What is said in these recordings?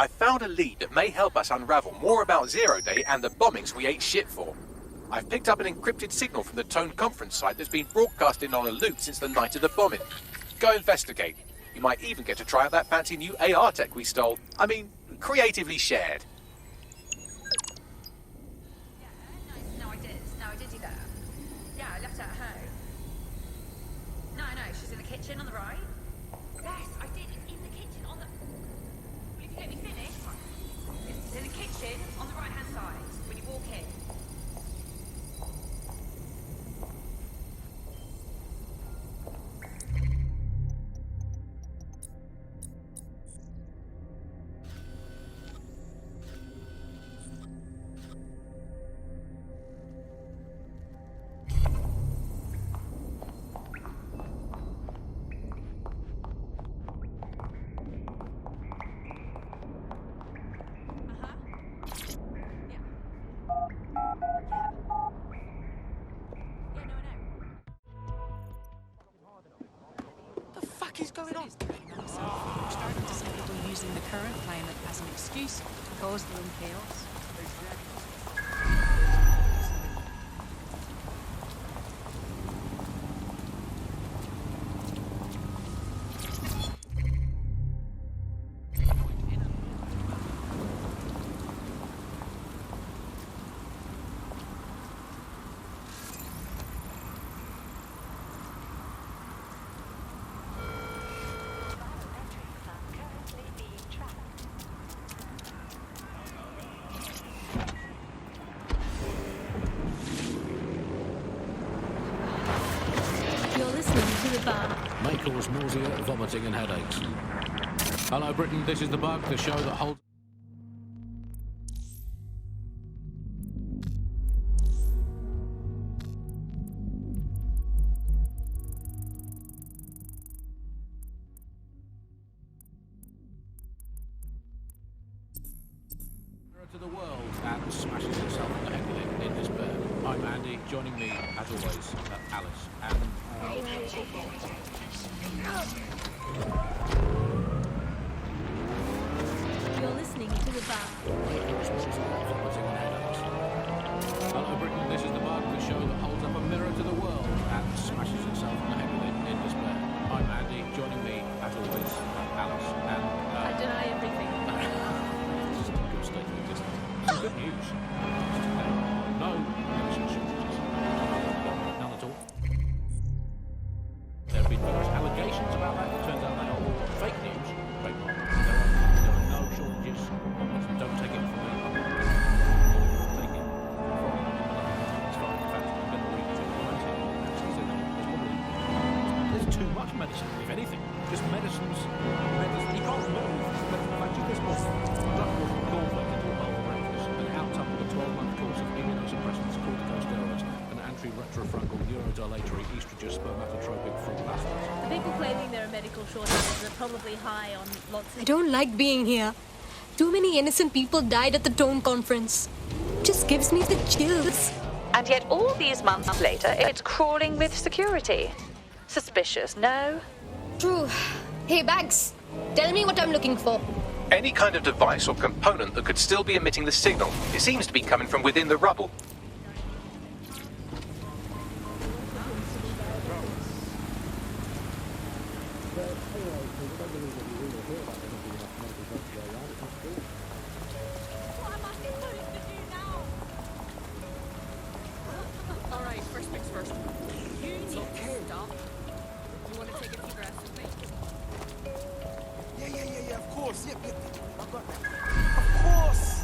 I found a lead that may help us unravel more about Zero Day and the bombings we ate shit for. I've picked up an encrypted signal from the Tone conference site that's been broadcasting on a loop since the night of the bombing. Go investigate. You might even get to try out that fancy new AR tech we stole. I mean, creatively shared. No, I did do that. Yeah, I left her at home. No, she's in the kitchen on the right. Yes, I did. It's in the kitchen on the... Well, if you let me finish... It's in the kitchen on the right-hand side when you walk in. The fuck is going on? Starting to see people using the current climate as an excuse to cause their own chaos. May cause nausea, vomiting and headaches. Hello Britain, this is The Bug, the show that holds... to the world and smashes itself in the head with it in despair. I'm Andy, joining me, as always, Alice and... You're listening to The Bug. Hello Britain, this is The Bug, the show that holds up a mirror to the world and smashes itself in the head with it in despair. I'm Andy, joining me, as always, Alice and... I deny everything. It's just a good state of existence. Some good news. No election shortages. None at all. There have been various allegations about that. It turns out they are all fake news. Fake news. There are no shortages. Don't take it from me. Take it from as far as the fact that I'm going to read it. Actually, so there's too much medicine, if anything. Just medicines. You can't move. Imagine this was drug was incorporated into a bowl of breakfast and out with a 12-month course of immunosuppressants, corticosteroids, and anti-retrofrontal neurodilatory estrogen spermatotropic fructose. The people claiming there are medical shortages are probably high on lots of... I don't like being here. Too many innocent people died at the Tone conference. Just gives me the chills. And yet all these months later, it's crawling with security. Suspicious, no? True. Hey, Bags. Tell me what I'm looking for. Any kind of device or component that could still be emitting the signal. It seems to be coming from within the rubble. Alright, first things first. You need to stop. You want to take a few breaths with me? Yeah, of course. Yeah, I've got that. Of course!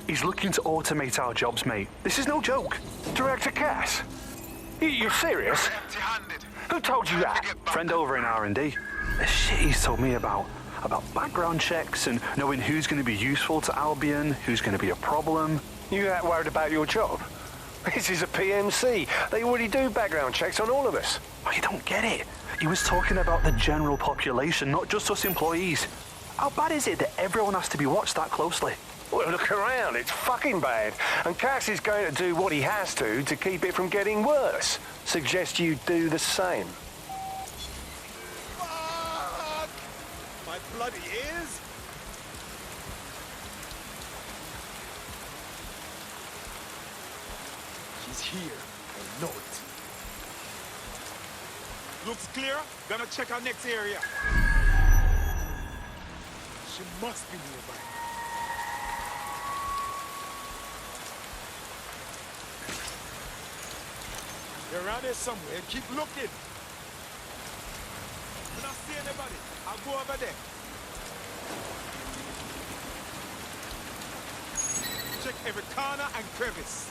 He's looking to automate our jobs, mate. This is no joke. Director Cass? You're serious? Who told you that? Friend over in R&D. The shit he's told me about background checks and knowing who's going to be useful to Albion, who's going to be a problem. You that worried about your job? This is a PMC. They already do background checks on all of us. Oh, you don't get it. He was talking about the general population, not just us employees. How bad is it that everyone has to be watched that closely? Well, look around. It's fucking bad. And Cass is going to do what he has to keep it from getting worse. Suggest you do the same. Fuck! My bloody ears! She's here. I know it. Looks clear. Gonna check our next area. She must be nearby. They're around here somewhere. Keep looking. When I see anybody, I'll go over there. Check every corner and crevice.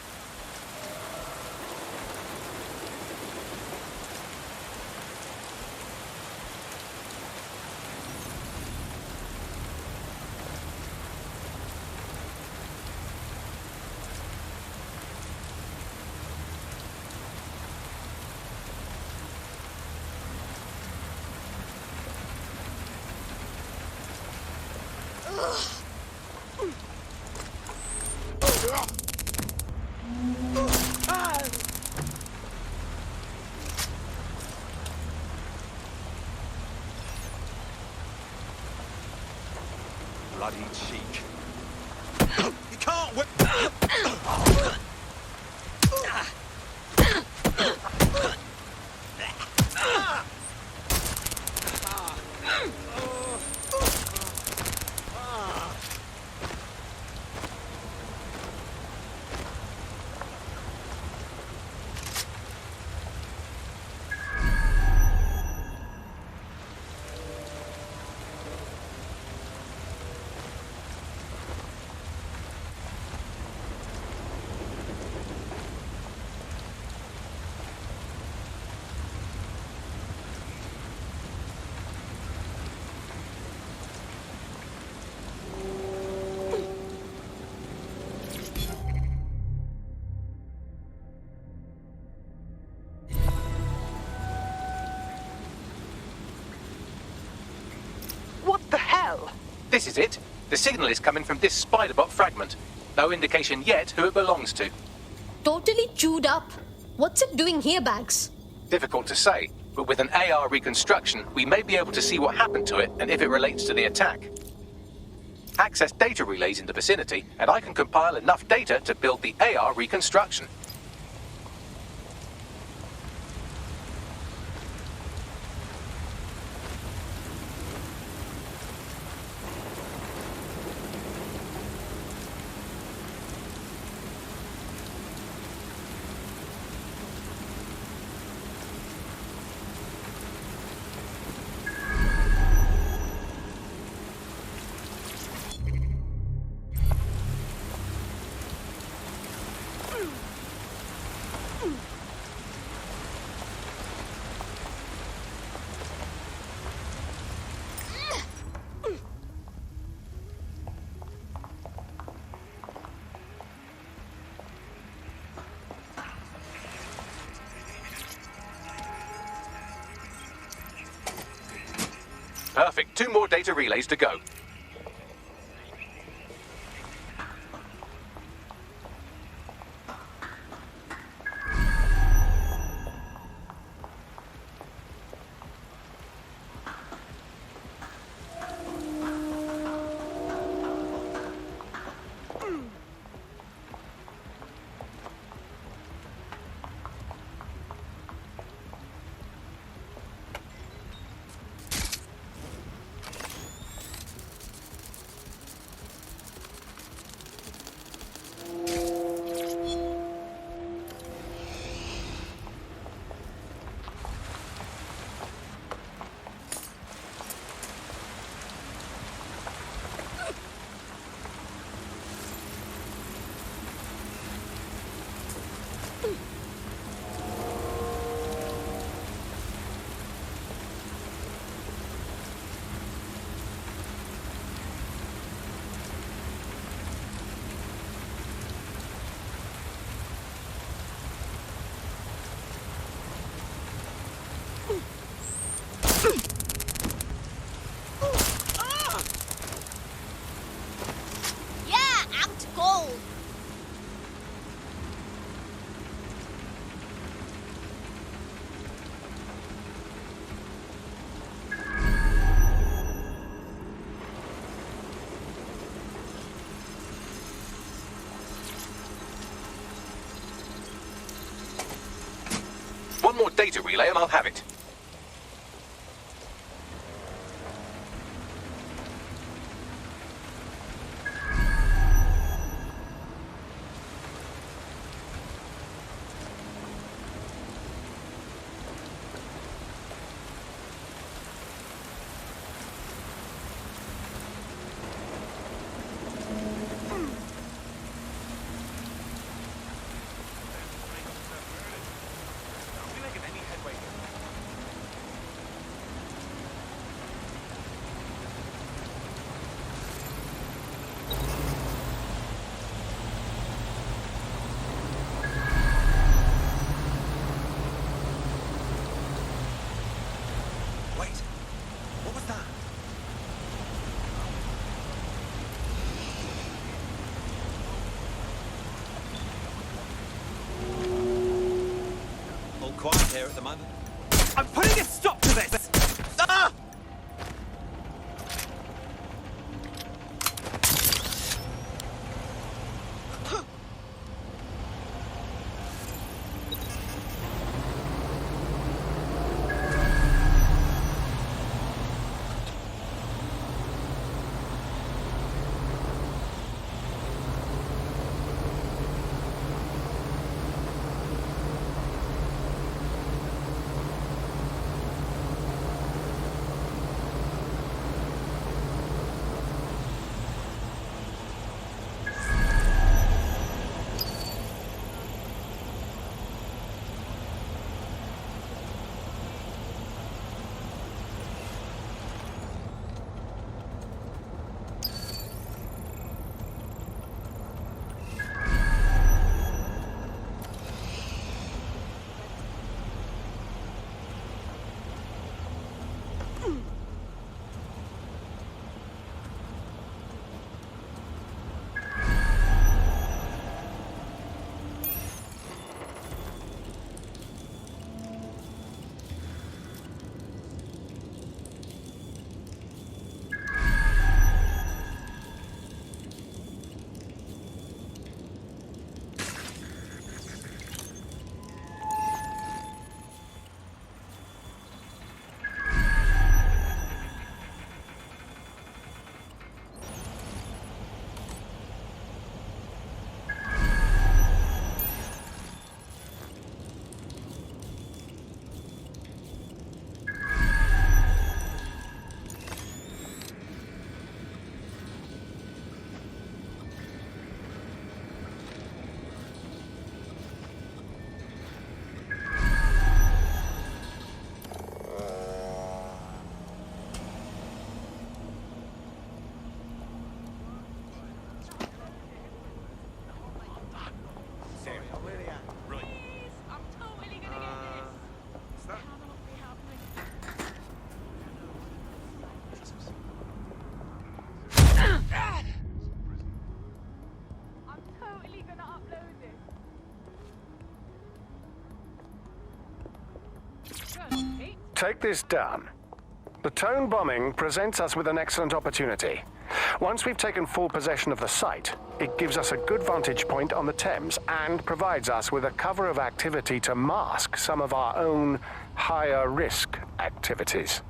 Bloody cheek. You can't whip. What the hell? This is it. The signal is coming from this spiderbot fragment. No indication yet who it belongs to. Totally chewed up. What's it doing here, Bags? Difficult to say, but with an AR reconstruction, we may be able to see what happened to it and if it relates to the attack. Access data relays in the vicinity, and I can compile enough data to build the AR reconstruction. Perfect. 2 more data relays to go. data relay and I'll have it. Wait, what was that? All quiet here at the moment. I'm putting a stop to this! Ah! Take this down. The Tone bombing presents us with an excellent opportunity. Once we've taken full possession of the site, it gives us a good vantage point on the Thames and provides us with a cover of activity to mask some of our own higher risk activities.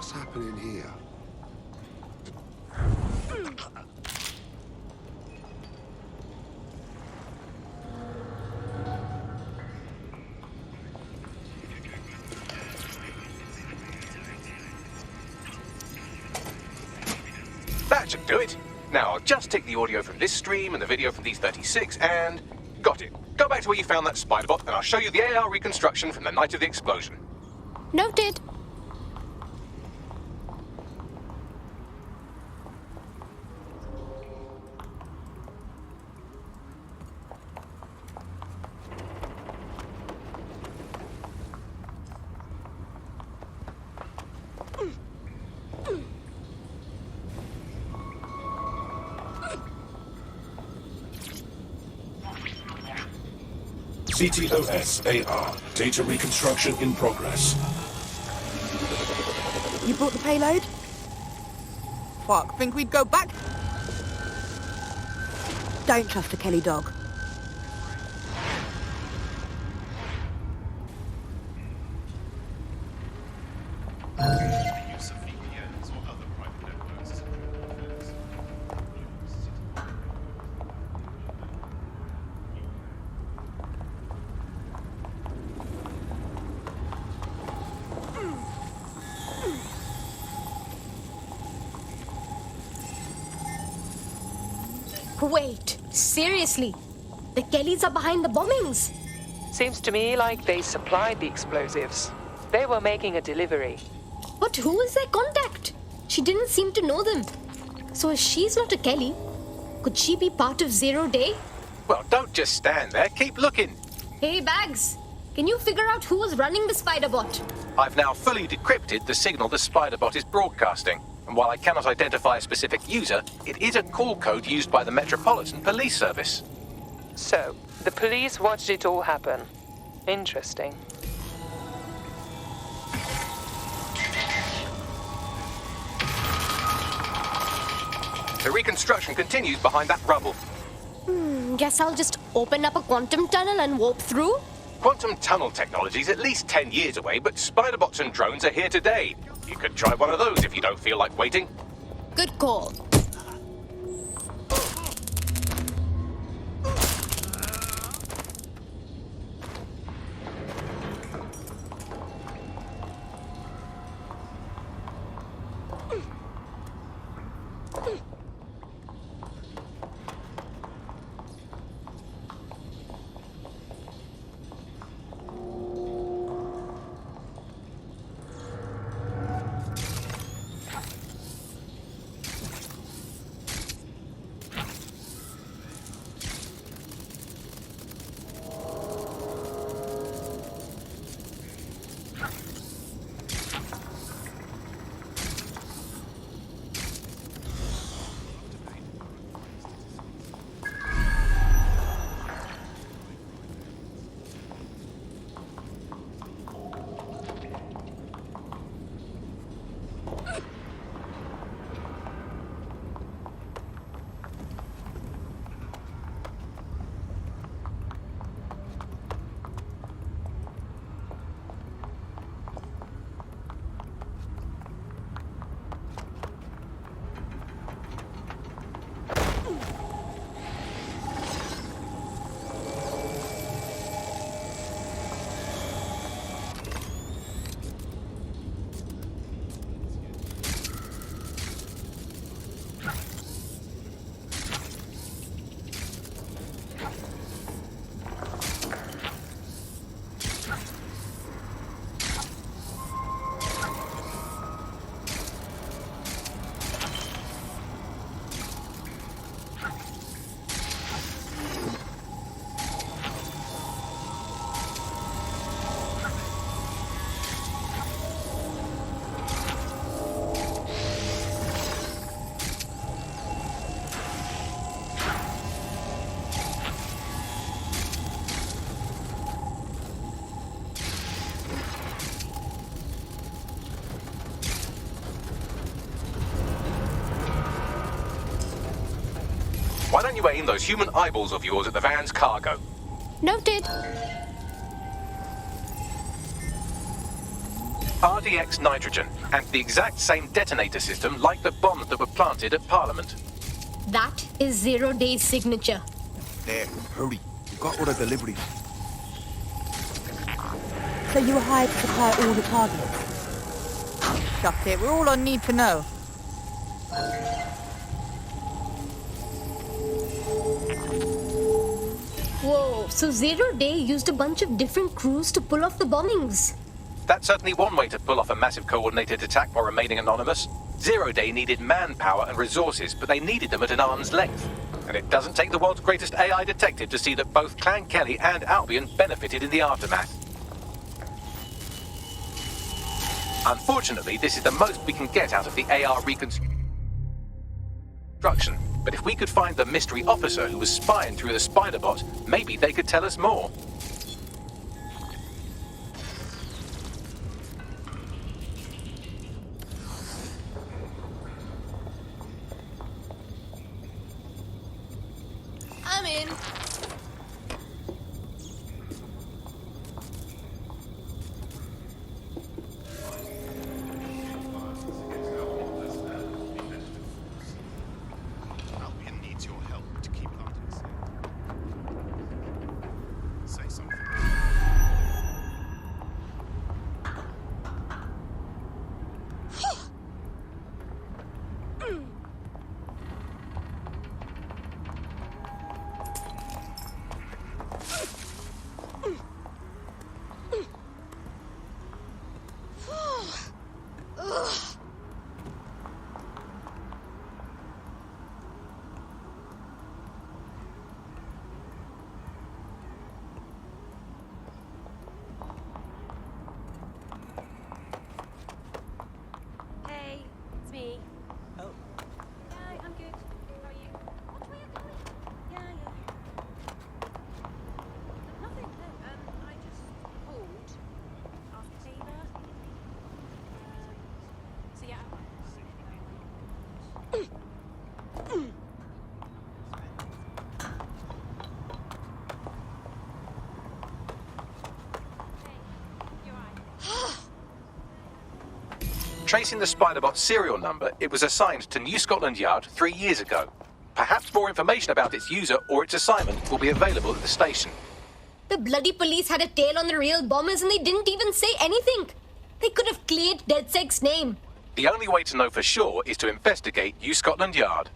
What's happening here? That should do it. Now, I'll just take the audio from this stream and the video from D36 and... Got it. Go back to where you found that spider bot and I'll show you the AR reconstruction from the night of the explosion. Noted. CTOS AR. Data reconstruction in progress. You brought the payload? Fuck, think we'd go back? Don't trust the Kelly dog. Wait, seriously? The Kellys are behind the bombings? Seems to me like they supplied the explosives. They were making a delivery. But who was their contact? She didn't seem to know them. So if she's not a Kelly, could she be part of Zero Day? Well, don't just stand there, keep looking. Hey, Bags, can you figure out who was running the spider bot? I've now fully decrypted the signal the spider bot is broadcasting. And while I cannot identify a specific user, it is a call code used by the Metropolitan Police Service. So, the police watched it all happen. Interesting. The reconstruction continues behind that rubble. Guess I'll just open up a quantum tunnel and warp through? Quantum tunnel technology is at least 10 years away, but spider bots and drones are here today. You could try one of those if you don't feel like waiting. Good call. Why don't you aim those human eyeballs of yours at the van's cargo? Noted. RDX nitrogen, and the exact same detonator system like the bombs that were planted at Parliament. That is Zero Day's signature. There, hurry. We've got all the deliveries. So you were hired to supply all the targets? Shucks it, we're all on need to know. Whoa, so Zero Day used a bunch of different crews to pull off the bombings. That's certainly one way to pull off a massive coordinated attack while remaining anonymous. Zero Day needed manpower and resources, but they needed them at an arm's length. And it doesn't take the world's greatest AI detective to see that both Clan Kelly and Albion benefited in the aftermath. Unfortunately, this is the most we can get out of the AR reconstruction. But if we could find the mystery officer who was spying through the spider bot, maybe they could tell us more. coming. Albion needs your help to keep London safe. Say something. Hey, it's me. Oh. Yeah, I'm good. How are you? What way are you going? Yeah. Nothing, no. I just called. Asked a favour. So yeah. Tracing the Spiderbot serial number, it was assigned to New Scotland Yard 3 years ago. Perhaps more information about its user or its assignment will be available at the station. The bloody police had a tail on the real bombers and they didn't even say anything. They could have cleared DedSec's name. The only way to know for sure is to investigate New Scotland Yard.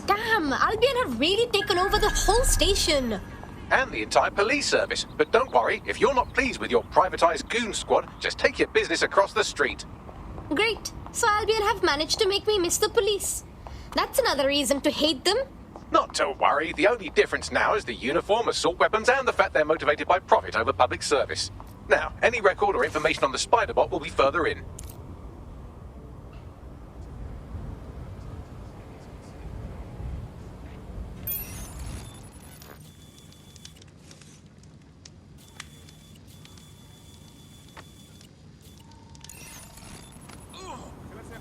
Damn, Albion have really taken over the whole station. And the entire police service. But don't worry, if you're not pleased with your privatized goon squad, just take your business across the street. Great. So Albion have managed to make me miss the police. That's another reason to hate them. Not to worry, the only difference now is the uniform, assault weapons, and the fact they're motivated by profit over public service. Now, any record or information on the Spiderbot will be further in.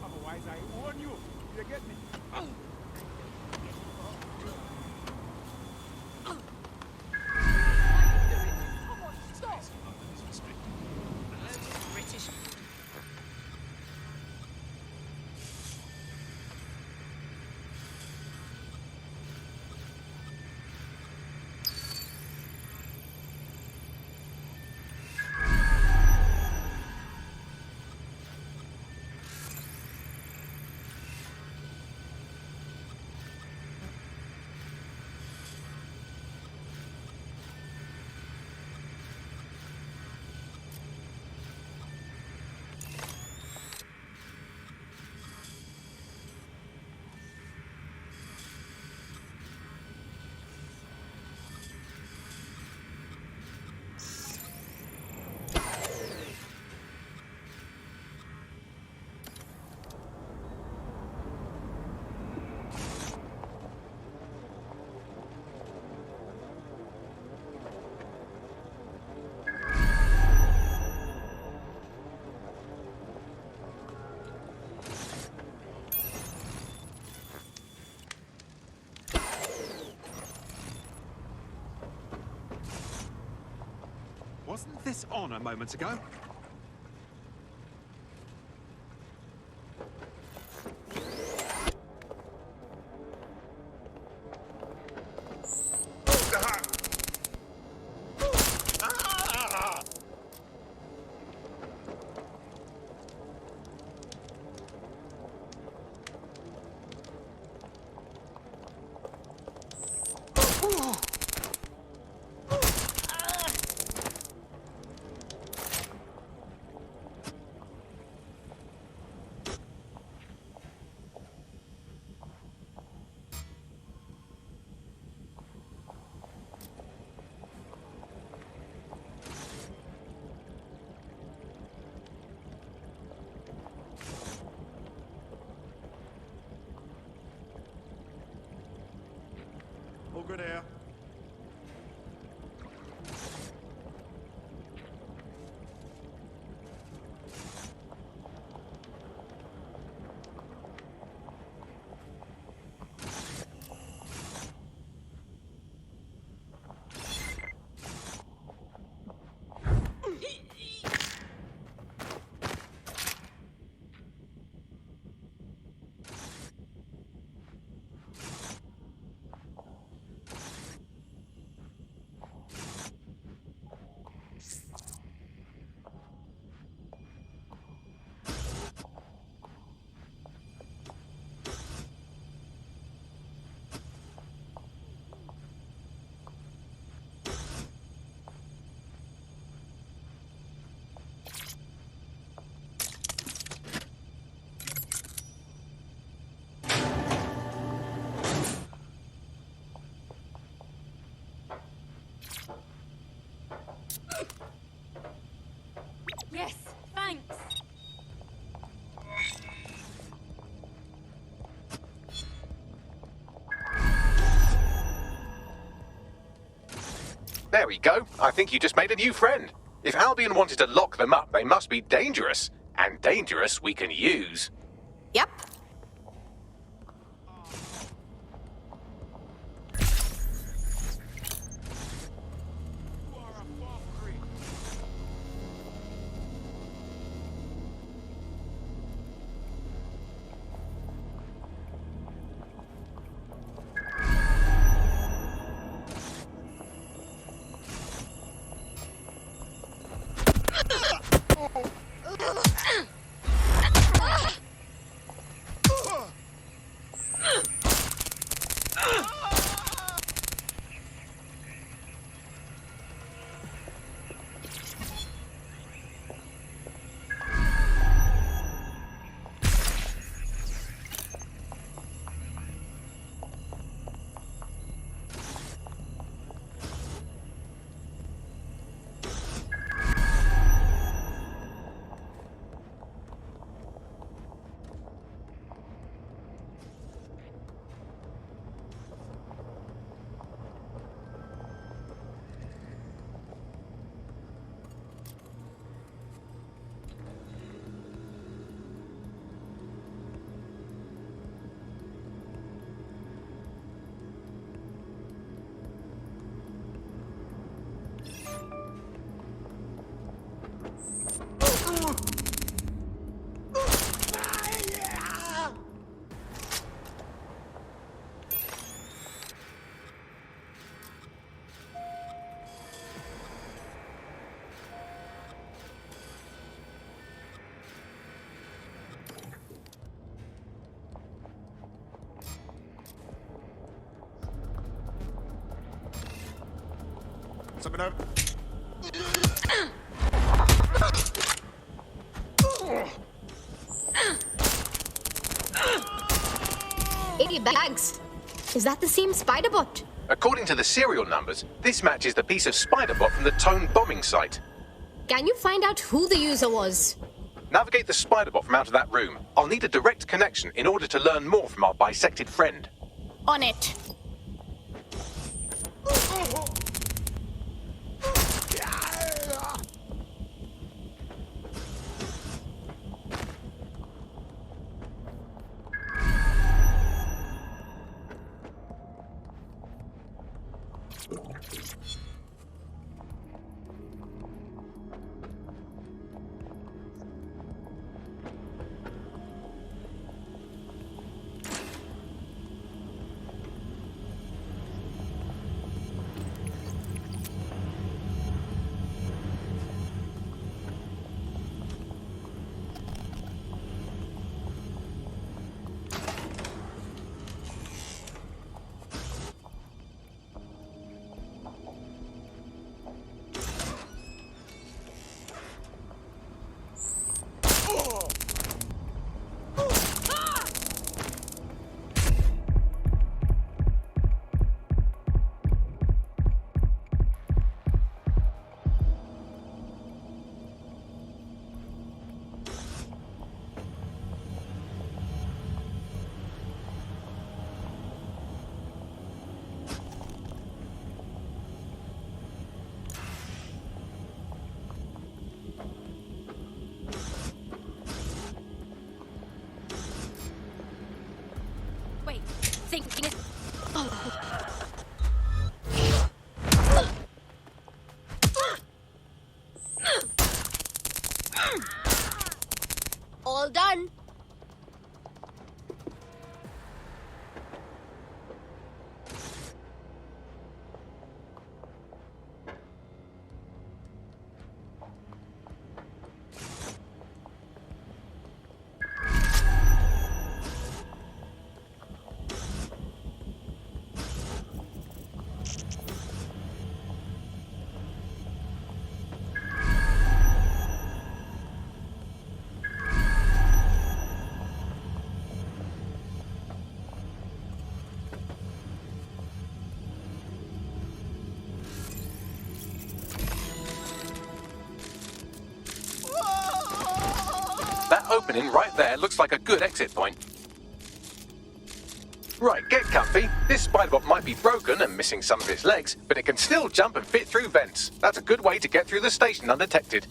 Otherwise, I warn you. You get me? Wasn't this on a moment ago? All good here. Yes, thanks. There we go. I think you just made a new friend. If Albion wanted to lock them up, they must be dangerous. And dangerous we can use. Yep. Something over. 80 bags. Is that the same spider bot? According to the serial numbers, this matches the piece of spider bot from the Tone bombing site. Can you find out who the user was? Navigate the spider bot from out of that room. I'll need a direct connection in order to learn more from our bisected friend. On it. opening right there looks like a good exit point. Right, get comfy. This spider-bot might be broken and missing some of its legs, but it can still jump and fit through vents. That's a good way to get through the station undetected.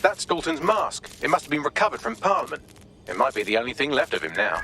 That's Dalton's mask. It must have been recovered from Parliament. It might be the only thing left of him now.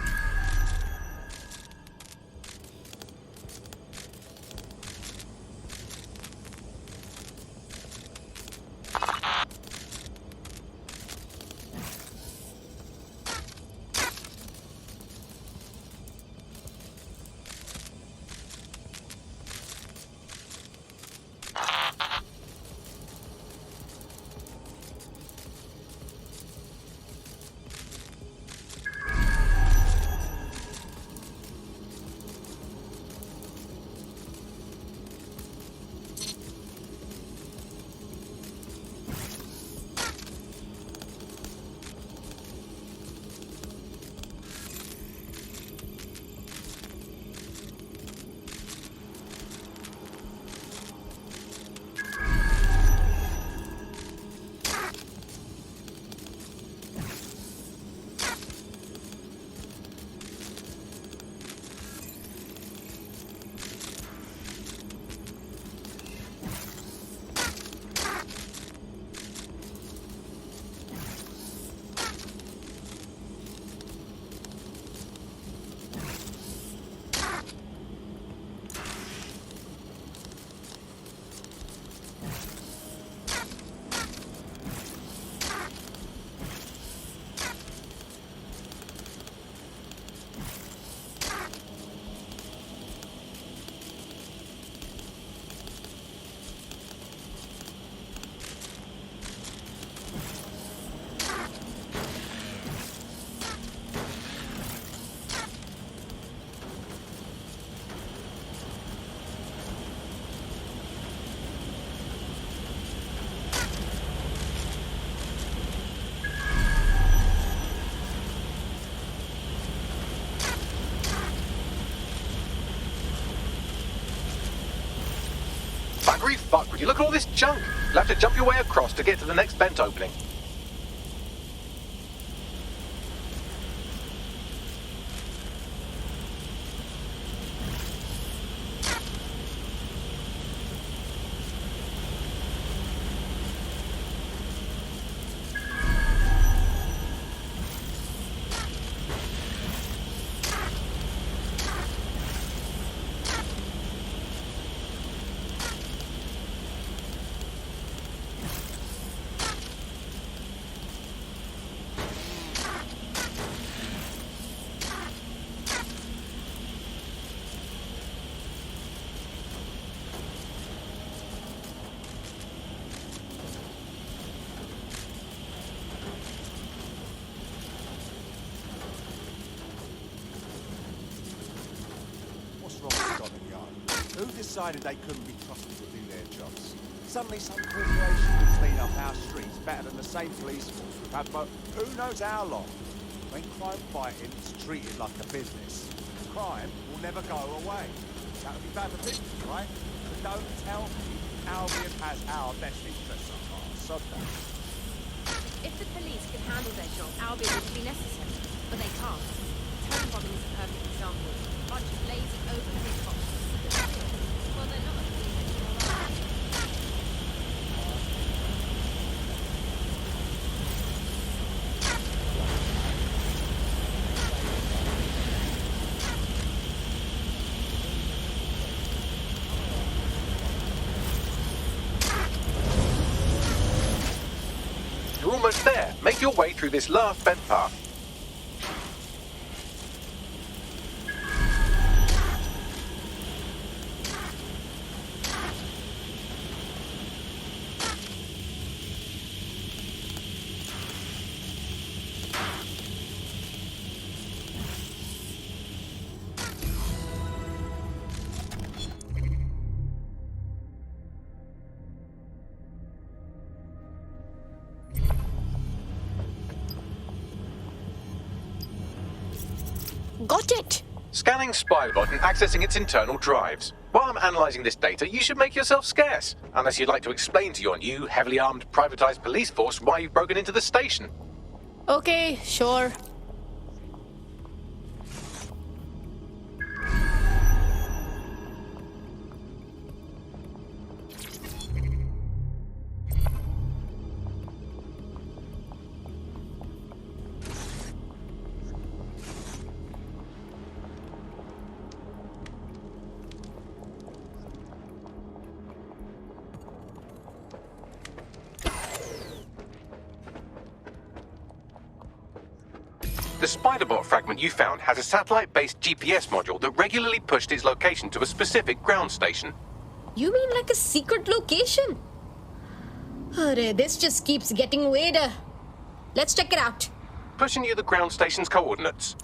Buggery fuck, would you look at all this junk? You'll have to jump your way across to get to the next vent opening. Who decided they couldn't be trusted to do their jobs? Suddenly some corporation can clean up our streets better than the same police force we've had for who knows how long. When crime fighting is treated like a business, crime will never go away. That would be bad for business, right? But don't tell me Albion has our best interests at heart. Sod that. If the police could handle their job, Albion would be necessary, but they can't. Tone bombing is a perfect example. A bunch of lazy, overhead cops. Well, they're not. You're almost there. Make your way through this last vent path. Got it! Scanning Spybot and accessing its internal drives. While I'm analysing this data, you should make yourself scarce. Unless you'd like to explain to your new, heavily armed, privatised police force why you've broken into the station. Okay, sure. The Spiderbot fragment you found has a satellite-based GPS module that regularly pushed its location to a specific ground station. You mean like a secret location? Arre, this just keeps getting weirder. Let's check it out. Pushing you the ground station's coordinates.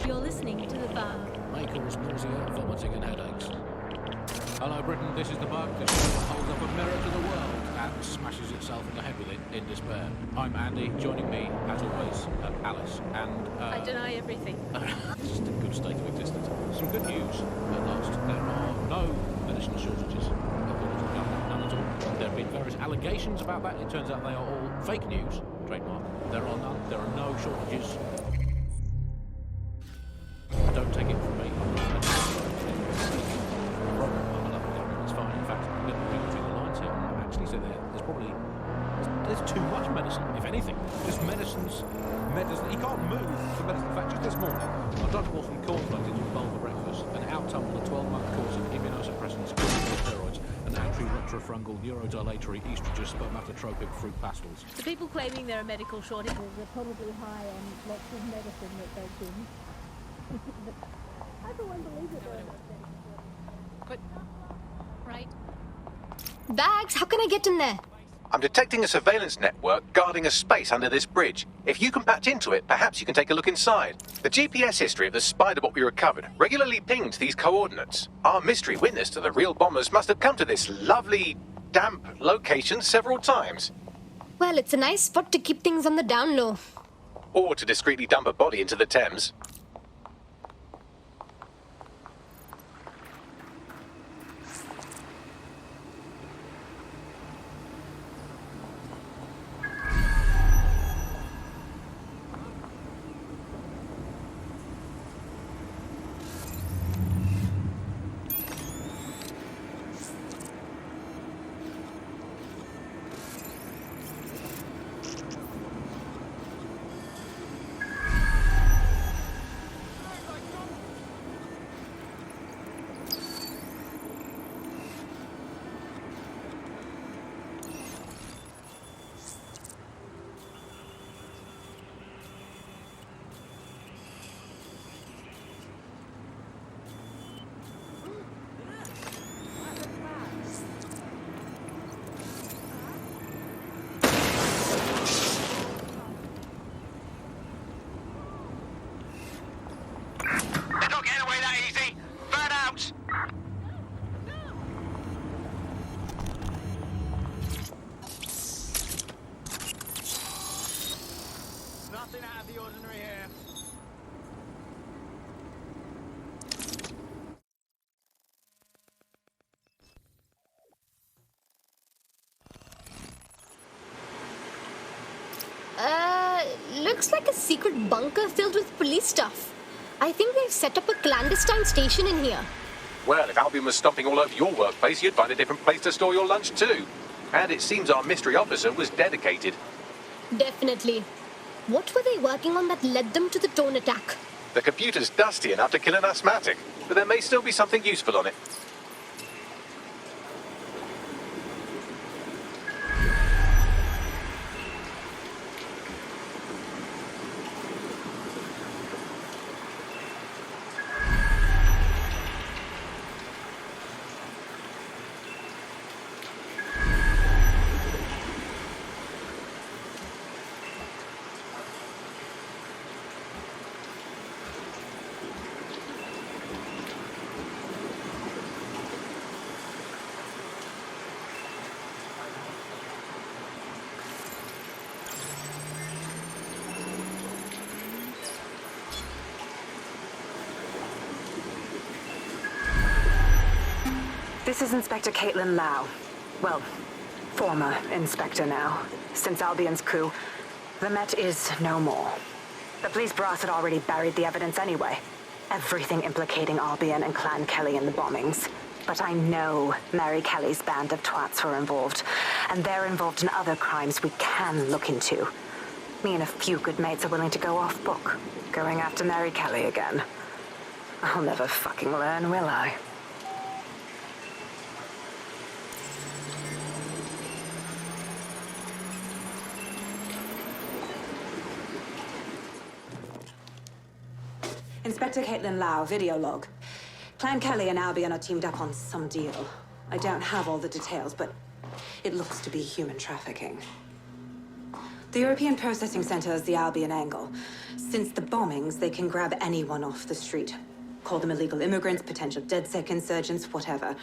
You're listening to the bug. May cause nausea, vomiting and headaches. Hello Britain, this is the bug. This is what holds up a mirror to the world and smashes itself in the head with it in despair. I'm Andy, joining me, as always, Alice, and... I deny everything. It's just a good state of existence. Some good news at last. There are no medicinal shortages. None at all. There have been various allegations about that. It turns out they are all fake news. Trademark. There are none. There are no shortages. Don't take it from me. It's fine. In fact, I'm going to read between the lines here and actually say there's probably there's too much medicine, if anything. Just medicine. He can't move the medicine. In fact, just this morning, I tried to pour some cornflakes into a bowl for breakfast, and out tumbled a 12-month course of immunosuppressants, corticosteroids, and anti-retrofungal neurodilatory estrogen spermatotropic fruit pastels. The people claiming there are medical shortages are probably high on lots of medicine that they can. I don't believe it. But right. Bags, how can I get in there? I'm detecting a surveillance network guarding a space under this bridge. If you can patch into it, perhaps you can take a look inside. The GPS history of the Spiderbot we recovered regularly pinged these coordinates. Our mystery witness to the real bombers must have come to this lovely, damp location several times. Well, it's a nice spot to keep things on the down low. Or to discreetly dump a body into the Thames. looks like a secret bunker filled with police stuff. I think they've set up a clandestine station in here. Well, if Albion was stomping all over your workplace, you'd find a different place to store your lunch too. And it seems our mystery officer was dedicated. Definitely. What were they working on that led them to the drone attack? The computer's dusty enough to kill an asthmatic, but there may still be something useful on it. This is Inspector Caitlin Lau. Well, former inspector now. Since Albion's coup, the Met is no more. The police brass had already buried the evidence anyway. Everything implicating Albion and Clan Kelly in the bombings. But I know Mary Kelly's band of twats were involved, and they're involved in other crimes we can look into. Me and a few good mates are willing to go off book, going after Mary Kelly again. I'll never fucking learn, will I? Inspector Caitlin Lau, video log. Clan Kelly and Albion are teamed up on some deal. I don't have all the details, but it looks to be human trafficking. The European Processing Center is the Albion angle. Since the bombings, they can grab anyone off the street. Call them illegal immigrants, potential DedSec insurgents, whatever.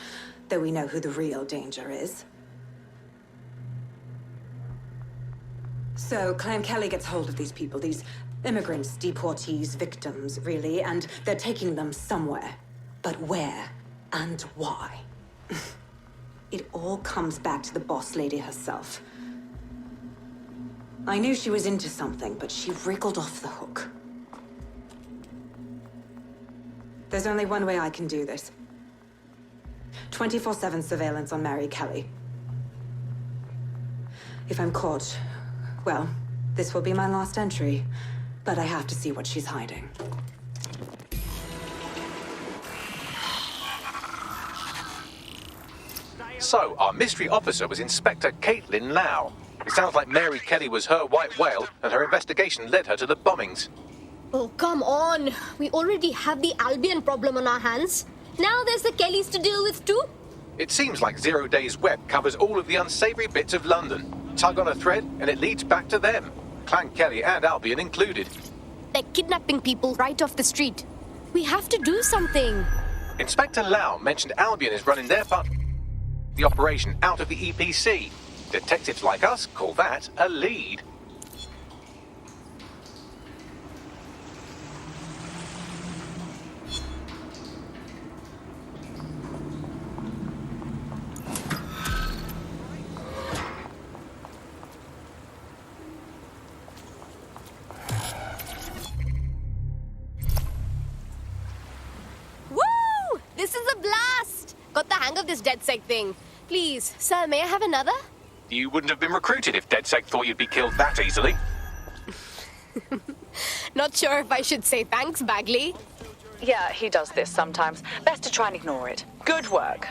Though we know who the real danger is. So Clan Kelly gets hold of these people, these immigrants, deportees, victims, really, and they're taking them somewhere. But where and why? It all comes back to the boss lady herself. I knew she was into something, but she wriggled off the hook. There's only one way I can do this. 24/7 surveillance on Mary Kelly. If I'm caught, well, this will be my last entry. But I have to see what she's hiding. So, our mystery officer was Inspector Caitlin Lau. It sounds like Mary Kelly was her white whale, and her investigation led her to the bombings. Oh, come on. We already have the Albion problem on our hands. Now there's the Kellys to deal with too. It seems like 0 Day's web covers all of the unsavory bits of London. Tug on a thread, and it leads back to them. Clan Kelly and Albion included. They're kidnapping people right off the street. We have to do something. Inspector Lau mentioned Albion is running their part the operation out of the EPC. Detectives like us call that a lead. This is a blast! Got the hang of this DedSec thing. Please, sir, may I have another? You wouldn't have been recruited if DedSec thought you'd be killed that easily. Not sure if I should say thanks, Bagley. Yeah, he does this sometimes. Best to try and ignore it. Good work.